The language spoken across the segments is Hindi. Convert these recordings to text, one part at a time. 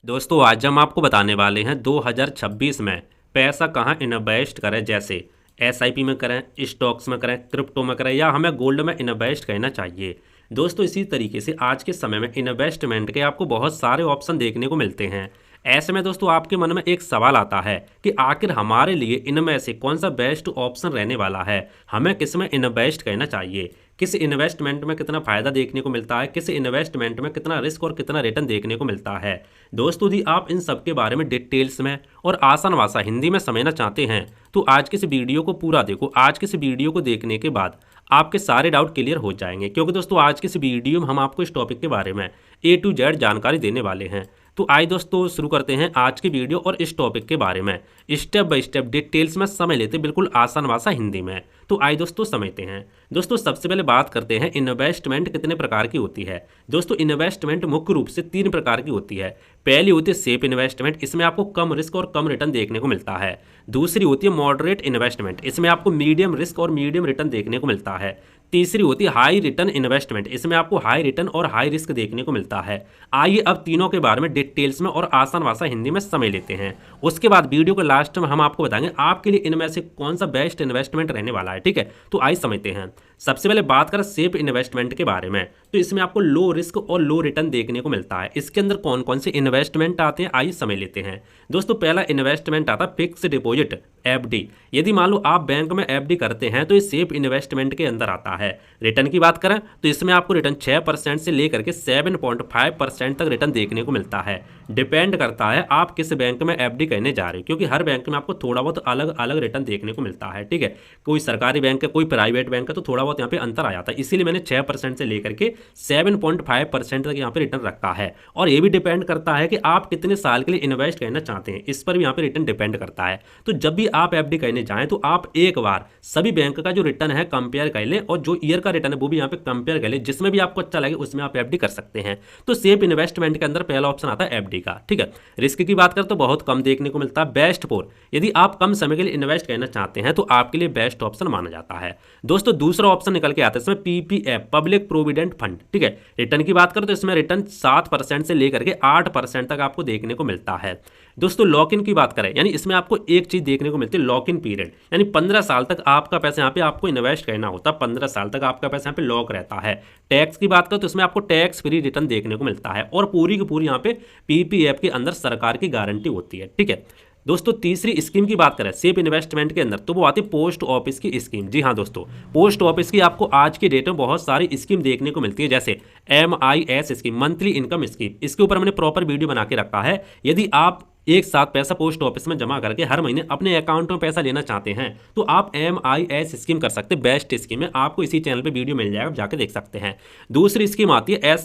दोस्तों आज हम आपको बताने वाले हैं 2026 में पैसा कहाँ इन्वेस्ट करें। जैसे एसआईपी में करें, स्टॉक्स में करें, क्रिप्टो में करें या हमें गोल्ड में इन्वेस्ट करना चाहिए। दोस्तों इसी तरीके से आज के समय में इन्वेस्टमेंट के आपको बहुत सारे ऑप्शन देखने को मिलते हैं। ऐसे में दोस्तों आपके मन में एक सवाल आता है कि आखिर हमारे लिए इनमें से कौन सा बेस्ट ऑप्शन रहने वाला है, हमें किस में इन्वेस्ट करना चाहिए, किस इन्वेस्टमेंट में कितना फ़ायदा देखने को मिलता है, किस इन्वेस्टमेंट में कितना रिस्क और कितना रिटर्न देखने को मिलता है। दोस्तों यदि आप इन सब के बारे में डिटेल्स में और आसान भाषा हिंदी में समझना चाहते हैं तो आज के इस वीडियो को पूरा देखो। आज के इस वीडियो को देखने के बाद आपके सारे डाउट क्लियर हो जाएंगे, क्योंकि दोस्तों आज के इस वीडियो में हम आपको इस टॉपिक के बारे में A to Z जानकारी देने वाले हैं। तो आइए दोस्तों शुरू करते हैं आज की वीडियो और इस टॉपिक के बारे में स्टेप बाय स्टेप डिटेल्स में समझ लेते हैं, बिल्कुल आसान भाषा हिंदी में। तो आइए दोस्तों समझते हैं। दोस्तों सबसे पहले बात करते हैं इन्वेस्टमेंट कितने प्रकार की होती है। दोस्तों इन्वेस्टमेंट मुख्य रूप से 3 प्रकार की होती है। पहली होती है सेफ इन्वेस्टमेंट, इसमें आपको कम रिस्क और कम रिटर्न देखने को मिलता है। दूसरी होती है मॉडरेट इन्वेस्टमेंट, इसमें आपको मीडियम रिस्क और मीडियम रिटर्न देखने को मिलता है। तीसरी होती है हाई रिटर्न इन्वेस्टमेंट, इसमें आपको हाई रिटर्न और हाई रिस्क देखने को मिलता है। आइए अब तीनों के बारे में डिटेल्स में और आसान भाषा हिंदी में समझ लेते हैं। उसके बाद वीडियो के लास्ट में हम आपको बताएंगे आपके लिए इनमें से कौन सा बेस्ट इन्वेस्टमेंट रहने वाला है। ठीक है, तो आइए समझते हैं। सबसे पहले बात करें सेफ इन्वेस्टमेंट के बारे में, तो इसमें आपको लो रिस्क और लो रिटर्न देखने को मिलता है। इसके अंदर कौन कौन से इन्वेस्टमेंट आते हैं आइए समझ लेते हैं। दोस्तों पहला इन्वेस्टमेंट आता है फिक्स डिपॉजिट एफडी। यदि मान लो आप बैंक में एफडी करते हैं तो ये सेफ इन्वेस्टमेंट के अंदर आता है। रिटर्न की बात करें तो इसमें आपको रिटर्न 6% से लेकर के 7.5% तक रिटर्न देखने को मिलता है। डिपेंड करता है आप किस बैंक में एफडी करने जा रहे हो, क्योंकि हर बैंक में आपको थोड़ा बहुत अलग अलग रिटर्न देखने को मिलता है। ठीक है, कोई सरकारी बैंक है, कोई प्राइवेट बैंक है, तो थोड़ा बहुत यहाँ पे अंतर आ जाता है। इसीलिए मैंने 6% से लेकर के 7.5% तक यहाँ पे रिटर्न रखा है। और ये भी डिपेंड करता है कि आप कितने साल के लिए इन्वेस्ट करना चाहते हैं, इस पर भी यहाँ पे रिटर्न डिपेंड करता है। तो जब भी आप एफडी करने जाएं तो आप एक बार सभी बैंक का जो रिटर्न है कंपेयर कर लें और जो ईयर का रिटर्न है वो भी यहाँ पे कंपेयर कर लें, जिसमें भी आपको अच्छा लगे उसमें आप एफडी कर सकते हैं। तो सेफ इन्वेस्टमेंट के अंदर पहला ऑप्शन आता है एफडी का। ठीक है, रिस्क की बात करें तो बहुत कम देखने को मिलता है। बेस्ट फॉर यदि आप कम समय के लिए इन्वेस्ट करना चाहते हैं तो आपके लिए बेस्ट ऑप्शन माना जाता है। दोस्तों दूसरा ऑप्शन निकल के आता है इसमें पीपीएफ, पब्लिक प्रोविडेंट फंड। ठीक है, रिटर्न की बात करें तो इसमें रिटर्न 7% से लेकर के 8% तक आपको देखने को मिलता है। दोस्तों लॉक इन की बात करें, यानी इसमें आपको एक चीज देखने को मिलती है लॉक इन पीरियड, यानी 15 साल तक आपका पैसा यहाँ पे आपको इन्वेस्ट करना होता है। 15 साल तक आपका पैसा यहाँ पे लॉक रहता है। टैक्स की बात करें तो इसमें आपको टैक्स फ्री रिटर्न देखने को मिलता है और पूरी की पूरी यहाँ पे पीपीएफ के अंदर सरकार की गारंटी होती है। ठीक है, दोस्तों तीसरी स्कीम की बात करें सेफ इन्वेस्टमेंट के अंदर तो वो आती है पोस्ट ऑफिस की स्कीम। जी हाँ दोस्तों, पोस्ट ऑफिस की आपको आज के डेट में बहुत सारी स्कीम देखने को मिलती है, जैसे MIS scheme, monthly income scheme. इसके ऊपर मैंने प्रॉपर वीडियो बना के रखा है। यदि आप एक साथ पैसा पोस्ट ऑफिस में जमा करके हर महीने अपने अकाउंट में पैसा लेना चाहते हैं तो आप MIS स्कीम कर सकते हैं। बेस्ट स्कीम है, आपको इसी चैनल पे वीडियो मिल जाएगा, जाके देख सकते हैं। दूसरी स्कीम आती है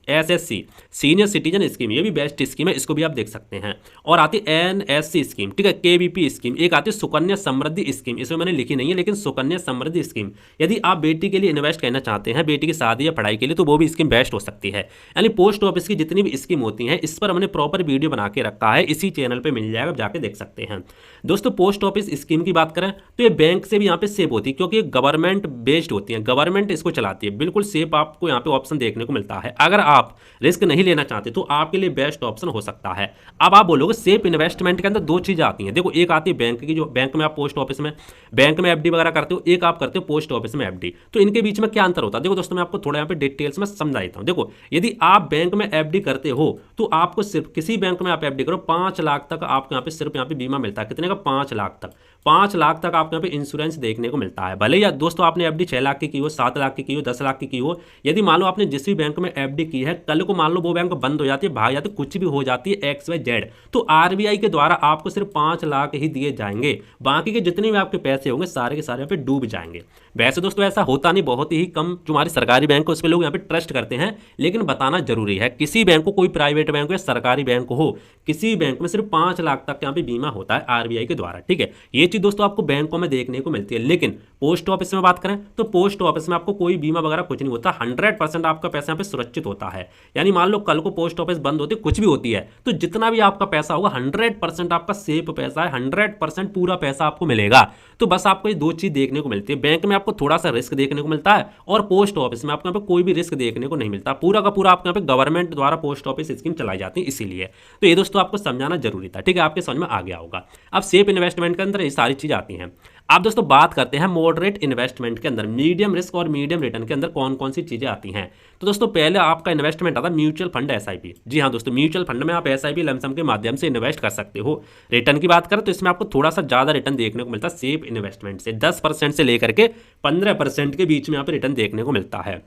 SSC, सीनियर सिटीजन स्कीम, ये भी बेस्ट स्कीम है, इसको भी आप देख सकते हैं। और आती है NSC स्कीम, ठीक है, KVP स्कीम। एक आती है सुकन्या समृद्धि स्कीम, इसमें मैंने लिखी नहीं है लेकिन सुकन्या समृद्धि स्कीम यदि आप बेटी के लिए इन्वेस्ट करना चाहते हैं, बेटी की शादी या पढ़ाई के लिए, तो वो भी स्कीम बेस्ट हो सकती है। यानी पोस्ट ऑफिस की जितनी भी स्कीम होती हैं इस पर हमने प्रॉपर वीडियो बना के रखा है, इसी चैनल पे मिल जाएगा, जाके देख सकते हैं। दोस्तों पोस्ट ऑफिस स्कीम की बात करें तो ये बैंक से भी यहाँ पे सेफ होती है, क्योंकि ये गवर्नमेंट बेस्ड होती है, गवर्नमेंट इसको चलाती है। बिल्कुल सेफ आपको यहाँ पे ऑप्शन देखने को मिलता है। अगर आप रिस्क नहीं लेना चाहते तो आपके लिए बेस्ट ऑप्शन हो सकता है। अब आप बोलोगे सेफ इन्वेस्टमेंट के अंदर 2 चीजें आती हैं। देखो एक आती है बैंक की, जो बैंक में आप पोस्ट ऑफिस में बैंक में एफडी वगैरह करते हो, एक आप करते हो पोस्ट ऑफिस में एफडी। तो इनके बीच में क्या अंतर होता है, देखो दोस्तों मैं आपको थोड़ा यहाँ पे डिटेल्स में समझा देता हूँ। देखो यदि आप बैंक में एफडी करते हो तो आपको सिर्फ किसी बैंक में आप एफडी करो 5 लाख तक आपको यहाँ पे सिर्फ यहाँ पे बीमा मिलता है। कितने का? 5 लाख तक। 5 लाख तक आपको यहाँ पे इंश्योरेंस देखने को मिलता है। भले या दोस्तों आपने एफडी 6 लाख की हो, 7 लाख की हो, 10 लाख की हो, यदि मान लो आपने जिस भी बैंक में एफडी की है, कल को मान लो वो बैंक बंद हो जाती है, भाग जाती है, कुछ भी हो जाती है XYZ, तो RBI के द्वारा आपको सिर्फ 5 लाख ही दिए जाएंगे। बाकी के जितने भी आपके पैसे होंगे सारे के सारे यहाँ पे डूब जाएंगे। वैसे दोस्तों ऐसा होता नहीं, बहुत ही कम जो हमारी सरकारी बैंक है उस पर लोग यहाँ पे ट्रस्ट करते हैं, लेकिन बताना जरूरी है किसी बैंक को, कोई प्राइवेट बैंक हो या सरकारी बैंक हो, किसी बैंक में जिसमें सिर्फ 5 लाख तक यहाँ पे बीमा होता है आरबीआई के द्वारा। ठीक है, ये चीज़ दोस्तों आपको बैंकों में देखने को मिलती है। लेकिन पोस्ट ऑफिस में बात करें तो पोस्ट ऑफिस में आपको कोई बीमा वगैरह कुछ नहीं होता, 100% आपका पैसा यहाँ पे सुरक्षित होता है। यानी मान लो कल को पोस्ट ऑफिस बंद होती कुछ भी होती है तो जितना भी आपका पैसा होगा 100% आपका सेफ पैसा है, 100% पूरा पैसा आपको मिलेगा। तो बस आपको ये दो चीज़ देखने को मिलती है, बैंक में आपको थोड़ा सा रिस्क देखने को मिलता है और पोस्ट ऑफिस में आपको यहाँ पे कोई भी रिस्क देखने को नहीं मिलता। पूरा का पूरा आपको यहाँ पे गवर्नमेंट द्वारा पोस्ट ऑफिस स्कीम चलाई जाती है इसीलिए। तो ये दोस्तों आपको समझाना जरूरी था। ठीक है, आपके समझ में आ गया होगा। अब सेफ इन्वेस्टमेंट के अंदर ये सारी चीज़ आती हैं। आप दोस्तों बात करते हैं मॉडरेट इन्वेस्टमेंट के अंदर, मीडियम रिस्क और मीडियम रिटर्न के अंदर कौन कौन सी चीज़ें आती हैं। तो दोस्तों पहले आपका इन्वेस्टमेंट आता है म्यूचुअल फंड एसआईपी। जी हाँ दोस्तों, म्यूचुअल फंड में आप एसआईपी लमसम के माध्यम से इन्वेस्ट कर सकते हो। रिटर्न की बात करें तो इसमें आपको थोड़ा सा ज़्यादा रिटर्न देखने को मिलता है सेफ इन्वेस्टमेंट से, 10% से लेकर के 15% के बीच में यहाँ पर रिटर्न देखने को मिलता है।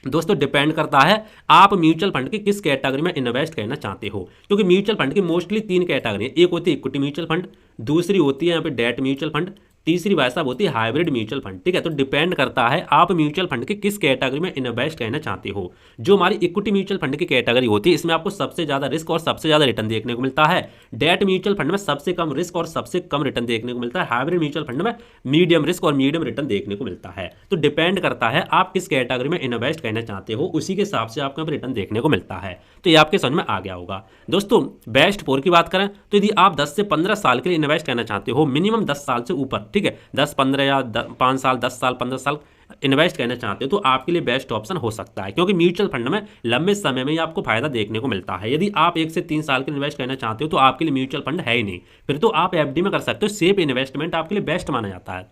दोस्तों डिपेंड करता है आप म्यूचुअल फंड की किस कैटेगरी में इन्वेस्ट करना चाहते हो, क्योंकि म्यूचुअल फंड की मोस्टली 3 कैटेगरी है। एक होती है इक्विटी म्यूचुअल फंड, दूसरी होती है यहाँ पे डेट म्यूचुअल फंड, तीसरी भाई साहब होती है हाइब्रिड म्यूचुअल फंड। ठीक है, तो डिपेंड करता है आप म्यूचुअल फंड के किस कैटेगरी में इन्वेस्ट करना चाहते हो। जो हमारी इक्विटी म्यूचुअल फंड की कैटेगरी होती है इसमें आपको सबसे ज़्यादा रिस्क और सबसे ज़्यादा रिटर्न देखने को मिलता है। डेट म्यूचुअल फंड में सबसे कम रिस्क और सबसे कम रिटर्न देखने को मिलता है। हाइब्रिड म्यूचुअल फंड में मीडियम रिस्क और मीडियम रिटर्न देखने को मिलता है। तो डिपेंड करता है आप किस कैटेगरी में इन्वेस्ट करना चाहते हो, उसी के हिसाब से आपको रिटर्न देखने को मिलता है। तो ये आपके समझ में आ गया होगा। दोस्तों बेस्ट फोर की बात करें तो यदि आप 10 से 15 साल के लिए इन्वेस्ट करना चाहते हो, मिनिमम 10 साल से ऊपर, ठीक है 10, 15 या 5 साल, 10 साल, 15 साल इन्वेस्ट करना चाहते हो तो आपके लिए बेस्ट ऑप्शन हो सकता है, क्योंकि म्यूचुअल फंड में लंबे समय में ही आपको फायदा देखने को मिलता है। यदि आप 1 से 3 साल के इन्वेस्ट करना चाहते हो तो आपके लिए म्यूचुअल फंड है ही नहीं, फिर तो आप एफडी में कर सकते हो। सेफ इन्वेस्टमेंट आपके लिए बेस्ट माना जाता है।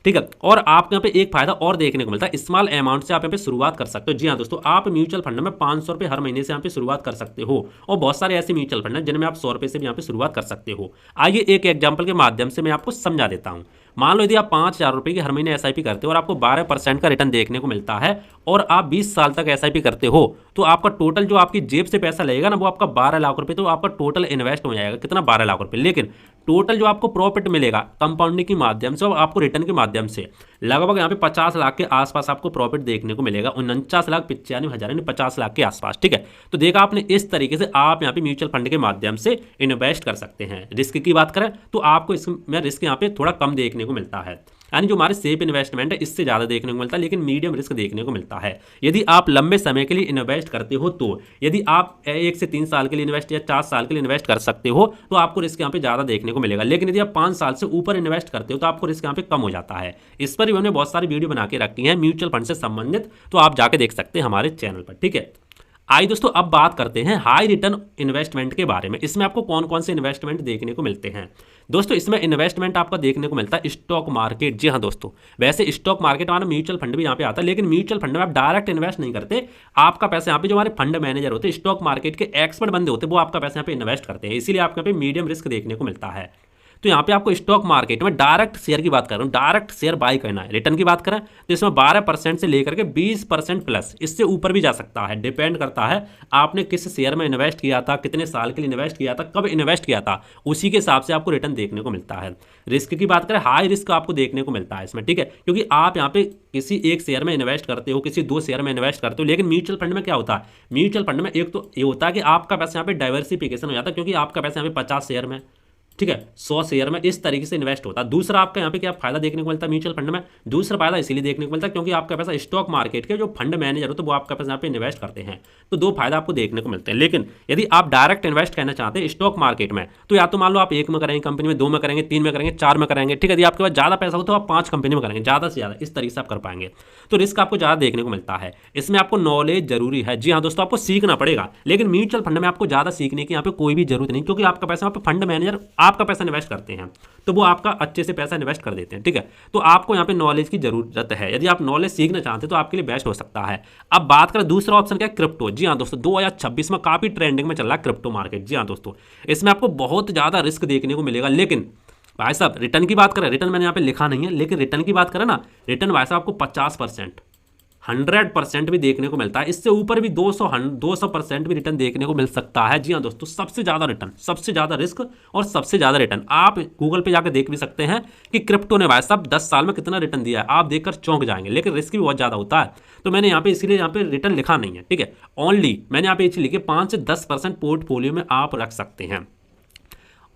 ठीक है, और आपको यहाँ पे एक फायदा और देखने को मिलता है, स्मॉल अमाउंट से आप यहाँ पे शुरुआत कर सकते हो। जी हाँ दोस्तों, आप म्यूचुअल फंड में 500 रुपये हर महीने से यहाँ पे शुरुआत कर सकते हो, और बहुत सारे ऐसे म्यूचुअल फंड हैं जिनमें आप 100 रुपये से भी यहाँ पे शुरुआत कर सकते हो। आइए एक एग्जाम्पल के माध्यम से मैं आपको समझा देता हूँ। मान लो यदि आप 5,000 रुपये की हर महीने एसआईपी करते हो और आपको 12% का रिटर्न देखने को मिलता है, और आप 20 साल तक एसआईपी करते हो, तो आपका टोटल जो आपकी जेब से पैसा लगेगा ना वो आपका 12 लाख रुपये, तो आपका टोटल इन्वेस्ट हो जाएगा कितना, 12 लाख रुपये। लेकिन टोटल जो आपको प्रॉफिट मिलेगा कंपाउंडिंग के माध्यम से और आपको रिटर्न के माध्यम से लगभग यहाँ पे 50 लाख के आसपास आपको प्रॉफिट देखने को मिलेगा, 49,95,000 यानी 50 लाख के आसपास। ठीक है, तो देखा आपने, इस तरीके से आप यहाँ पे म्यूचुअल फंड के माध्यम से इन्वेस्ट कर सकते हैं। रिस्क की बात करें तो आपको इसमें रिस्क यहाँ पे थोड़ा कम देखने को मिलता है, यानी जो हमारे सेफ इन्वेस्टमेंट है इससे ज़्यादा देखने को मिलता है, लेकिन मीडियम रिस्क देखने को मिलता है। यदि आप लंबे समय के लिए इन्वेस्ट करते हो तो यदि आप 1 से 3 साल के लिए इन्वेस्ट या 4 साल के लिए इन्वेस्ट कर सकते हो तो आपको रिस्क यहाँ पे ज़्यादा देखने को मिलेगा। लेकिन यदि आप 5 साल से ऊपर इन्वेस्ट करते हो तो आपको रिस्क यहाँ पे कम हो जाता है। इस पर भी हमने बहुत सारी वीडियो बना के रखी है म्यूचुअल फंड से संबंधित, तो आप जाके देख सकते हैं हमारे चैनल पर। ठीक है, आइए दोस्तों अब बात करते हैं हाई रिटर्न इन्वेस्टमेंट के बारे में। इसमें आपको कौन कौन से इन्वेस्टमेंट देखने को मिलते हैं। दोस्तों इसमें इन्वेस्टमेंट आपका देखने को मिलता है स्टॉक मार्केट। जी हाँ दोस्तों, वैसे स्टॉक मार्केट हमारा म्यूचुअल फंड भी यहाँ पे आता है, लेकिन म्यूचुअल फंड में आप डायरेक्ट इन्वेस्ट नहीं करते। आपका पैसा यहाँ पे जो हमारे फंड मैनेजर होते हैं, स्टॉक मार्केट के एक्सपर्ट बंदे होते हैं, वो आपका पैसा यहाँ पे इन्वेस्ट करते हैं, इसीलिए आपको यहाँ पे मीडियम रिस्क देखने को मिलता है। तो यहाँ पे आपको स्टॉक मार्केट में डायरेक्ट शेयर की बात कर रहा हूँ, डायरेक्ट शेयर बाय करना है। रिटर्न की बात करें तो इसमें 12% से लेकर के 20% प्लस, इससे ऊपर भी जा सकता है। डिपेंड करता है आपने किस शेयर में इन्वेस्ट किया था, कितने साल के लिए इन्वेस्ट किया था, कब इन्वेस्ट किया था, उसी के हिसाब से आपको रिटर्न देखने को मिलता है। रिस्क की बात करें, हाई रिस्क आपको देखने को मिलता है इसमें। ठीक है, क्योंकि आप यहाँ पे किसी एक शेयर में इन्वेस्ट करते हो, किसी 2 शेयर में इन्वेस्ट करते हो, लेकिन म्यूचुअल फंड में क्या होता है, म्यूचुअल फंड में एक तो ये होता है कि आपका पैसा यहाँ पे डाइवर्सिफिकेशन हो जाता है, क्योंकि आपका पैसा यहाँ पे 50 शेयर में, ठीक है 100 शेयर में, इस तरीके से इन्वेस्ट होता है। दूसरा आपका यहाँ पे क्या फायदा देखने को मिलता है म्यूचुअल फंड में, दूसरा फायदा इसीलिए देखने को मिलता है क्योंकि आपका पैसा स्टॉक मार्केट के जो फंड मैनेजर हो तो वो आपका पैसा यहाँ पे इन्वेस्ट करते हैं, तो 2 फायदा आपको देखने को मिलते हैं। लेकिन यदि आप डायरेक्ट इन्वेस्ट करना चाहते हैं स्टॉक मार्केट में, तो या तो मान लो आप 1 में करेंगे कंपनी में, 2 में करेंगे, 3 में करेंगे, 4 में करेंगे। ठीक है, यदि आपके पास ज़्यादा पैसा हो तो आप 5 कंपनी में करेंगे, ज़्यादा से ज़्यादा, इस तरीके से आप कर पाएंगे, तो रिस्क आपको ज़्यादा देखने को मिलता है। इसमें आपको नॉलेज जरूरी है। जी हाँ दोस्तों, आपको सीखना पड़ेगा, लेकिन म्यूचुअल फंड में आपको ज़्यादा सीखने की यहाँ पे कोई भी जरूरत नहीं, क्योंकि आपका पैसा वहाँ पे फंड मैनेजर आपका पैसा इन्वेस्ट करते हैं, तो वो आपका अच्छे से पैसा इन्वेस्ट कर देते हैं। ठीक है, तो आपको यहाँ पे नॉलेज की जरूरत है। यदि आप नॉलेज सीखना चाहते हैं तो आपके लिए बेस्ट हो सकता है। अब बात करें दूसरा ऑप्शन क्या है, क्रिप्टो। जी हाँ दोस्तों, 2026 में काफी ट्रेंडिंग में चल रहा है क्रिप्टो मार्केट। जी हाँ दोस्तों, इसमें आपको बहुत ज्यादा रिस्क देखने को मिलेगा, लेकिन भाई साहब रिटर्न की बात करें, रिटर्न मैंने यहाँ पे लिखा नहीं है, लेकिन रिटर्न की बात करें ना, रिटर्न भाई साहब आपको 50%, 100% भी देखने को मिलता है। इससे ऊपर भी 200% भी रिटर्न देखने को मिल सकता है। जी हाँ दोस्तों, सबसे ज़्यादा रिटर्न, सबसे ज़्यादा रिस्क और सबसे ज़्यादा रिटर्न आप गूगल पे जाकर देख भी सकते हैं कि क्रिप्टो ने भाई साहब 10 साल में कितना रिटर्न दिया है, आप देखकर चौंक जाएंगे। लेकिन रिस्क भी बहुत ज़्यादा होता है, तो मैंने यहाँ पे इसीलिए यहाँ पे रिटर्न लिखा नहीं है। ठीक है, ओनली मैंने यहाँ पे लिखे 5 से 10% पोर्टफोलियो में आप रख सकते हैं।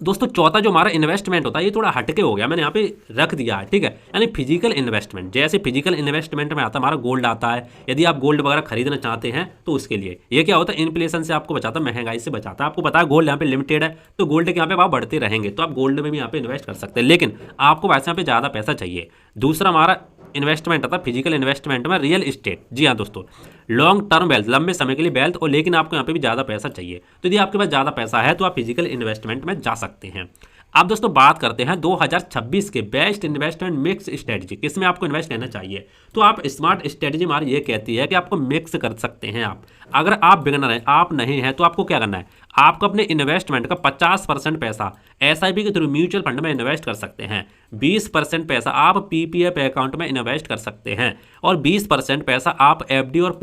दोस्तों चौथा जो हमारा इन्वेस्टमेंट होता है ये थोड़ा हटके हो गया, मैंने यहाँ पे रख दिया है, ठीक है। यानी फिजिकल इन्वेस्टमेंट, जैसे फिजिकल इन्वेस्टमेंट में आता है हमारा गोल्ड आता है, यदि आप गोल्ड वगैरह खरीदना चाहते हैं तो उसके लिए ये क्या होता है, इन्फ्लेशन से आपको बचाता है, महंगाई से बचाता है। आपको पता है गोल्ड यहाँ पे लिमिटेड है, तो गोल्ड के यहाँ पे भाव बढ़ते रहेंगे, तो आप गोल्ड में भी यहाँ पे इन्वेस्ट कर सकते हैं, लेकिन आपको वैसे यहाँ पे ज़्यादा पैसा चाहिए। दूसरा हमारा इन्वेस्टमेंट आता है फिजिकल इन्वेस्टमेंट में रियल इस्टेट। जी हाँ दोस्तों, लॉन्ग टर्म वेल्थ, लंबे समय के लिए वेल्थ, और लेकिन आपको यहाँ पे भी ज़्यादा पैसा चाहिए। तो यदि आपके पास ज़्यादा पैसा है तो आप फिजिकल इन्वेस्टमेंट में जा सकते हैं। अब दोस्तों बात करते हैं 2026 के बेस्ट इन्वेस्टमेंट मिक्स स्ट्रेटजी, किसमें आपको इन्वेस्ट करना चाहिए। तो आप स्मार्ट स्ट्रेटजी हमारी ये कहती है कि आपको मिक्स कर सकते हैं आप। अगर आप बिगिनर हैं, आप नहीं हैं, तो आपको क्या करना है, आपको अपने इन्वेस्टमेंट का 50% पैसा एसआईपी के थ्रू म्यूचुअल फंड में इन्वेस्ट कर सकते हैं, 20% पैसा आप पीपीएफ अकाउंट में इन्वेस्ट कर सकते हैं, और 20% पैसा आप एफडी और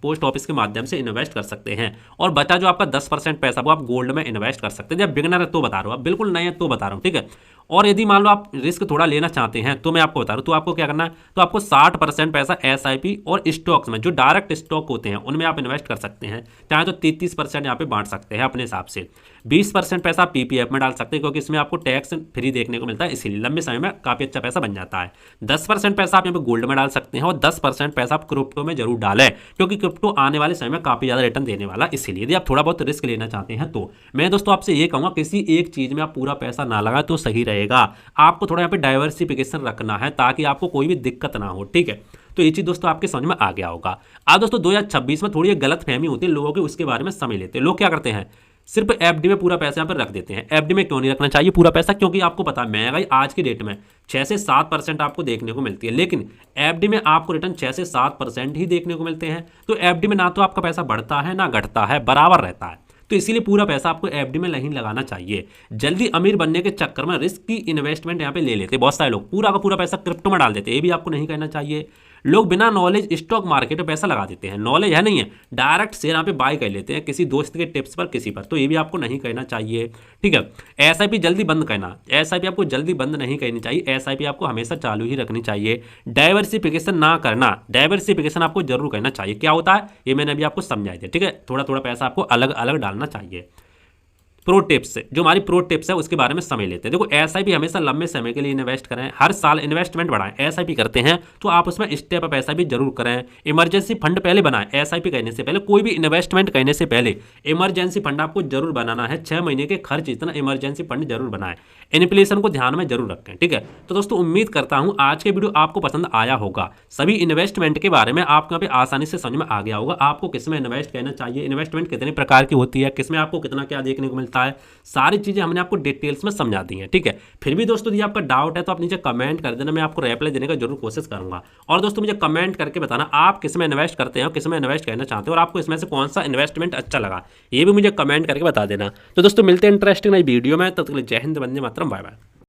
पोस्ट ऑफिस के माध्यम से इन्वेस्ट कर सकते हैं, और बचा जो आपका 10% पैसा वो आप गोल्ड में इन्वेस्ट कर सकते हैं। जब बिगिनर है तो बता रहा हूँ, आप बिल्कुल नए हैं तो बता रहा हूँ, ठीक है। और यदि मान लो आप रिस्क थोड़ा लेना चाहते हैं तो मैं आपको बता रहा हूँ, तो आपको क्या करना है, तो आपको 60% पैसा एसआईपी और स्टॉक्स में, जो डायरेक्ट स्टॉक होते हैं उनमें आप इन्वेस्ट कर सकते हैं, चाहे तो 33% यहाँ पे बांट सकते हैं अपने हिसाब से। 20% पैसा पीपीएफ में डाल सकते हैं, क्योंकि इसमें आपको टैक्स फ्री देखने को मिलता है, इसीलिए लंबे समय में काफ़ी अच्छा पैसा बन जाता है। 10% पैसा आप यहाँ पे गोल्ड में डाल सकते हैं, और 10% पैसा आप क्रिप्टो में जरूर डालें, क्योंकि क्रिप्टो आने वाले समय में काफ़ी ज़्यादा रिटर्न देने वाला, इसीलिए यदि आप थोड़ा बहुत रिस्क लेना चाहते हैं तो मैं दोस्तों आपसे ये कहूँगा किसी एक चीज़ में आप पूरा पैसा ना लगाए तो सही रहेगा। आपको थोड़ा यहाँ पे डाइवर्सिफिकेशन रखना है ताकि आपको कोई भी दिक्कत ना हो, ठीक है। तो ये चीज़ दोस्तों आपके समझ में आ गया होगा। आज दोस्तों 2026 में थोड़ी ये गलत फहमी होती है लोगों की, उसके बारे में समझ लेते हैं। लोग क्या करते हैं, सिर्फ एफडी में पूरा पैसा यहाँ पर रख देते हैं। एफडी में क्यों नहीं रखना चाहिए पूरा पैसा, क्योंकि आपको पता है महंगाई आज की डेट में 6 से 7% आपको देखने को मिलती है, लेकिन एफडी में आपको रिटर्न 6 से 7% ही देखने को मिलते हैं। तो एफडी में ना तो आपका पैसा बढ़ता है ना घटता है, बराबर रहता है। तो इसीलिए पूरा पैसा आपको एफडी में नहीं लगाना चाहिए। जल्दी अमीर बनने के चक्कर में रिस्क की इन्वेस्टमेंट यहाँ पे ले लेते हैं बहुत सारे लोग, पूरा का पूरा पैसा क्रिप्टो में डाल देते हैं, ये भी आपको नहीं करना चाहिए। लोग बिना नॉलेज स्टॉक मार्केट में पैसा लगा देते हैं, नॉलेज है नहीं है, डायरेक्ट शेयर यहाँ पे बाय कर लेते हैं किसी दोस्त के टिप्स पर, किसी पर, तो ये भी आपको नहीं करना चाहिए, ठीक है। एसआईपी जल्दी बंद करना, एसआईपी आपको जल्दी बंद नहीं करनी चाहिए, एसआईपी आपको हमेशा चालू ही रखनी चाहिए। डाइवर्सिफिकेशन ना करना, डाइवर्सिफिकेशन आपको जरूर करना चाहिए। क्या होता है ये मैंने अभी आपको समझाई दिया, ठीक है। थोड़ा थोड़ा पैसा आपको अलग अलग डालना चाहिए। प्रो टिप्स, जो हमारी प्रो टिप्स है उसके बारे में समझ लेते हैं। देखो एसआईपी हमेशा लंबे समय के लिए इन्वेस्ट करें, हर साल इन्वेस्टमेंट बढ़ाएं। एसआईपी करते हैं तो आप उसमें स्टेप अप ऐसा भी जरूर करें। इमरजेंसी फंड पहले बनाएं, एसआईपी करने से पहले, कोई भी इन्वेस्टमेंट करने से पहले इमरजेंसी फंड आपको जरूर बनाना है। 6 महीने के खर्च इतना इमरजेंसी फंड जरूर बनाएं। इन्फ्लेशन को ध्यान में जरूर रखें, ठीक है। तो दोस्तों उम्मीद करता हूं आज के वीडियो आपको पसंद आया होगा। सभी इन्वेस्टमेंट के बारे में आपको यहाँ पे आसानी से समझ में आ गया होगा, आपको किसमें इन्वेस्ट करना चाहिए, इन्वेस्टमेंट कितने प्रकार की होती है, किसमें आपको कितना क्या देखने को मिलता है, सारी चीजें हमने आपको डिटेल्स में समझा दी हैं, ठीक है। फिर भी दोस्तों यदि आपका डाउट है तो आप नीचे कमेंट कर देना, मैं आपको रिप्लाई देने का जरूर कोशिश करूंगा। और दोस्तों मुझे कमेंट करके बताना आप किसमें इन्वेस्ट करते हैं और किसमें इन्वेस्ट करना चाहते हैं, और आपको इसमें से कौन सा इन्वेस्टमेंट अच्छा लगा ये भी मुझे कमेंट करके बता देना। तो दोस्तों मिलते हैं इंटरेस्टिंग नई वीडियो में, तब तक के लिए जय हिंद, वंदे मातरम, बाय बाय।